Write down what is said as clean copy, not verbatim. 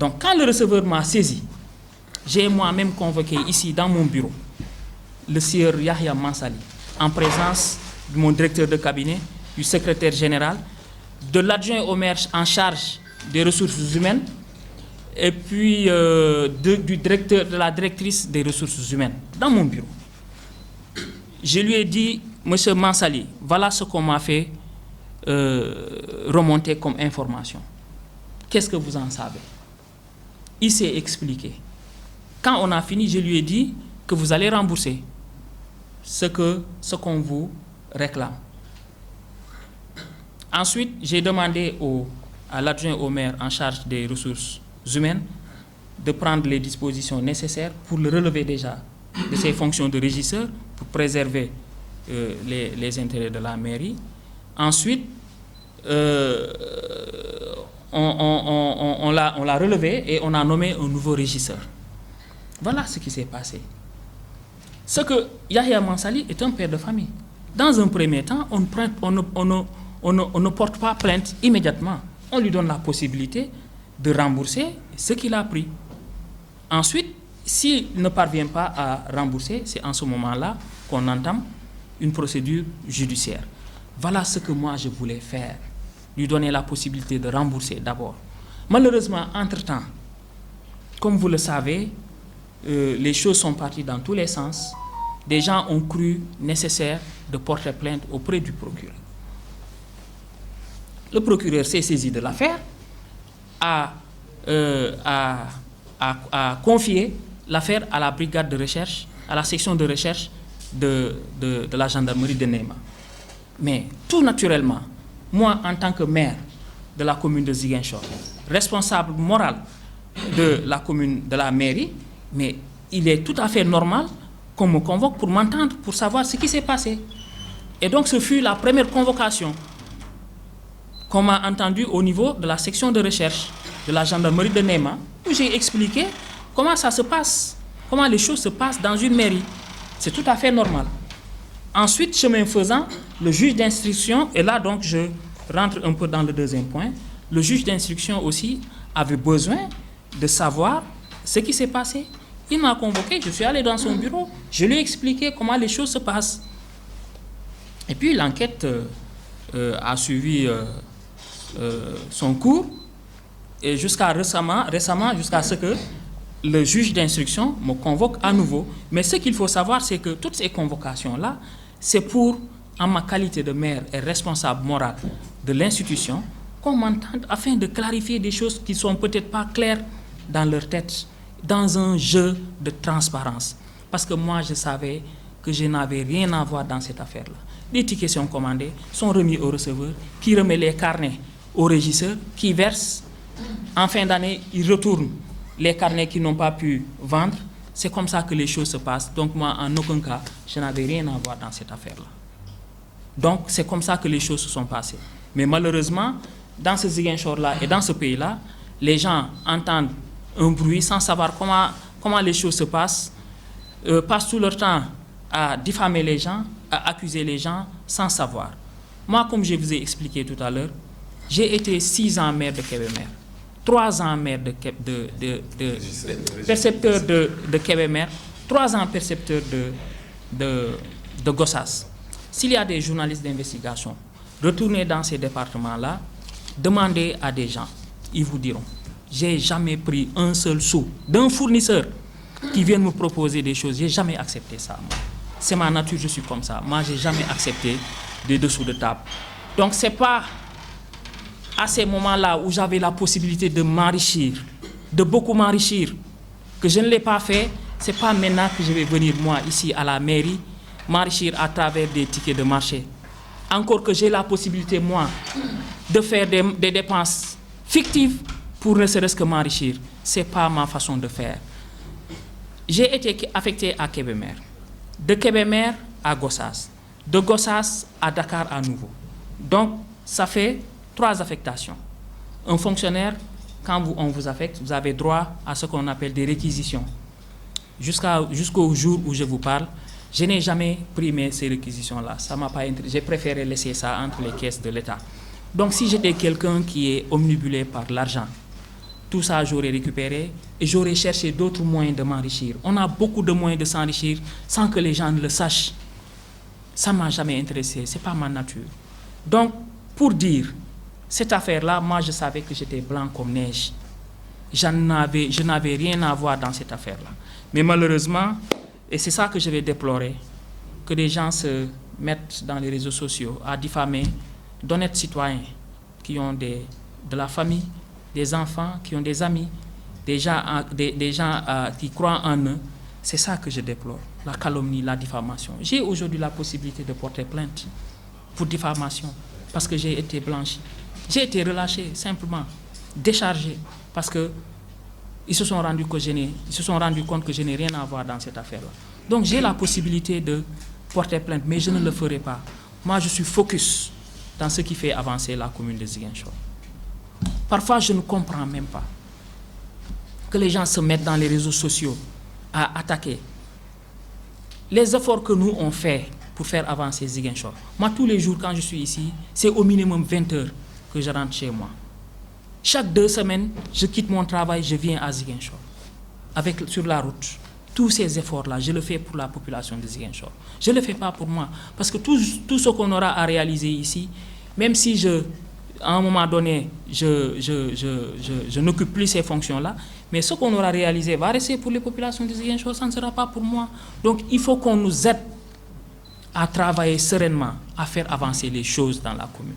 Donc, quand le receveur m'a saisi, j'ai moi-même convoqué ici dans mon bureau le sieur Yahya Mansali, en présence de mon directeur de cabinet, du secrétaire général, de l'adjoint au maire en charge des ressources humaines, et puis du directeur, de la directrice des ressources humaines, dans mon bureau. Je lui ai dit, monsieur Mansali, voilà ce qu'on m'a fait remonter comme information. Qu'est-ce que vous en savez? Il s'est expliqué. Quand on a fini, je lui ai dit que vous allez rembourser ce qu'on vous réclame. Ensuite, j'ai demandé à l'adjoint au maire en charge des ressources humaines de prendre les dispositions nécessaires pour le relever déjà de ses fonctions de régisseur, pour préserver les intérêts de la mairie. Ensuite, on l'a relevé et on a nommé un nouveau régisseur. Voilà ce qui s'est passé. Ce que Yahya Mansali est un père de famille. Dans un premier temps, on ne porte pas plainte immédiatement. On lui donne la possibilité de rembourser ce qu'il a pris. Ensuite, s'il ne parvient pas à rembourser, c'est en ce moment-là qu'on entame une procédure judiciaire. Voilà ce que moi je voulais faire, lui donner la possibilité de rembourser d'abord. Malheureusement, entre-temps, comme vous le savez, les choses sont parties dans tous les sens. Des gens ont cru nécessaire de porter plainte auprès du procureur. Le procureur s'est saisi de l'affaire, a confié l'affaire à la brigade de recherche, à la section de recherche de la gendarmerie de Néma. Mais tout naturellement, moi en tant que maire de la commune de Ziguinchor, responsable moral de la commune, de la mairie, mais il est tout à fait normal qu'on me convoque pour m'entendre, pour savoir ce qui s'est passé. Et donc ce fut la première convocation qu'on m'a entendu au niveau de la section de recherche de la gendarmerie de Néma, où j'ai expliqué comment ça se passe, comment les choses se passent dans une mairie. C'est tout à fait normal. Ensuite, chemin faisant, le juge d'instruction, et là donc je rentre un peu dans le deuxième point, le juge d'instruction aussi avait besoin de savoir ce qui s'est passé. Il m'a convoqué, je suis allé dans son bureau, je lui ai expliqué comment les choses se passent. Et puis l'enquête a suivi son cours, et jusqu'à récemment, jusqu'à ce que le juge d'instruction me convoque à nouveau. Mais ce qu'il faut savoir, c'est que toutes ces convocations-là, c'est pour, en ma qualité de maire et responsable moral de l'institution, qu'on m'entende afin de clarifier des choses qui ne sont peut-être pas claires dans leur tête, dans un jeu de transparence. Parce que moi, je savais que je n'avais rien à voir dans cette affaire-là. Les tickets sont commandés, sont remis au receveur, qui remet les carnets au régisseur, qui verse. En fin d'année, il retourne les carnets qu'ils n'ont pas pu vendre. C'est comme ça que les choses se passent. Donc moi, en aucun cas, je n'avais rien à voir dans cette affaire-là. Donc c'est comme ça que les choses se sont passées. Mais malheureusement, dans ce Ziguinchor-là et dans ce pays-là, les gens entendent un bruit sans savoir comment les choses se passent, passent tout leur temps à diffamer les gens, à accuser les gens sans savoir. Moi, comme je vous ai expliqué tout à l'heure, j'ai été 6 ans maire de Kébémer, 3 ans maire percepteur de Kébémer, 3 ans percepteur de Gossas. S'il y a des journalistes d'investigation, retournez dans ces départements-là, demandez à des gens, ils vous diront, j'ai jamais pris un seul sou d'un fournisseur qui vient me proposer des choses, j'ai jamais accepté ça. C'est ma nature, je suis comme ça. Moi, j'ai jamais accepté des dessous de table. Donc, c'est pas à ces moments-là où j'avais la possibilité de m'enrichir, de beaucoup m'enrichir, que je ne l'ai pas fait. C'est pas maintenant que je vais venir, moi, ici à la mairie, m'enrichir à travers des tickets de marché. Encore que j'ai la possibilité, moi, de faire des dépenses fictives pour ne serait-ce que m'enrichir. C'est pas ma façon de faire. J'ai été affecté à Kébémer. De Kébémer à Gossas. De Gossas à Dakar à nouveau. Donc, ça fait 3 affectations. Un fonctionnaire, quand on vous affecte, vous avez droit à ce qu'on appelle des réquisitions. Jusqu'au jour où je vous parle, je n'ai jamais primé ces réquisitions-là. Ça m'a pas intéressé. J'ai préféré laisser ça entre les caisses de l'État. Donc, si j'étais quelqu'un qui est omnibulé par l'argent, tout ça, j'aurais récupéré et j'aurais cherché d'autres moyens de m'enrichir. On a beaucoup de moyens de s'enrichir sans que les gens ne le sachent. Ça ne m'a jamais intéressé, ce n'est pas ma nature. Donc, pour dire, cette affaire-là, moi, je savais que j'étais blanc comme neige. Je n'avais rien à voir dans cette affaire-là. Mais malheureusement, et c'est ça que je vais déplorer, que des gens se mettent dans les réseaux sociaux à diffamer d'honnêtes citoyens qui ont de la famille, des enfants, qui ont des amis, des gens qui croient en eux. C'est ça que je déplore, la calomnie, la diffamation. J'ai aujourd'hui la possibilité de porter plainte pour diffamation parce que j'ai été blanchi. J'ai été relâché, simplement, déchargé, parce qu'ils se sont rendus compte que je n'ai rien à voir dans cette affaire-là. Donc j'ai la possibilité de porter plainte, mais je ne le ferai pas. Moi, je suis focus dans ce qui fait avancer la commune de Ziguinchor. Parfois, je ne comprends même pas que les gens se mettent dans les réseaux sociaux à attaquer. Les efforts que nous on fait pour faire avancer Ziguinchor. Moi, tous les jours, quand je suis ici, c'est au minimum 20 heures que je rentre chez moi. Chaque 2 semaines, je quitte mon travail, je viens à Ziguinchor, sur la route. Tous ces efforts-là, je le fais pour la population de Ziguinchor. Je ne le fais pas pour moi. Parce que tout ce qu'on aura à réaliser ici, même si à un moment donné, je n'occupe plus ces fonctions-là, mais ce qu'on aura réalisé va rester pour les populations de Ziguinchor, ça ne sera pas pour moi. Donc il faut qu'on nous aide à travailler sereinement, à faire avancer les choses dans la commune.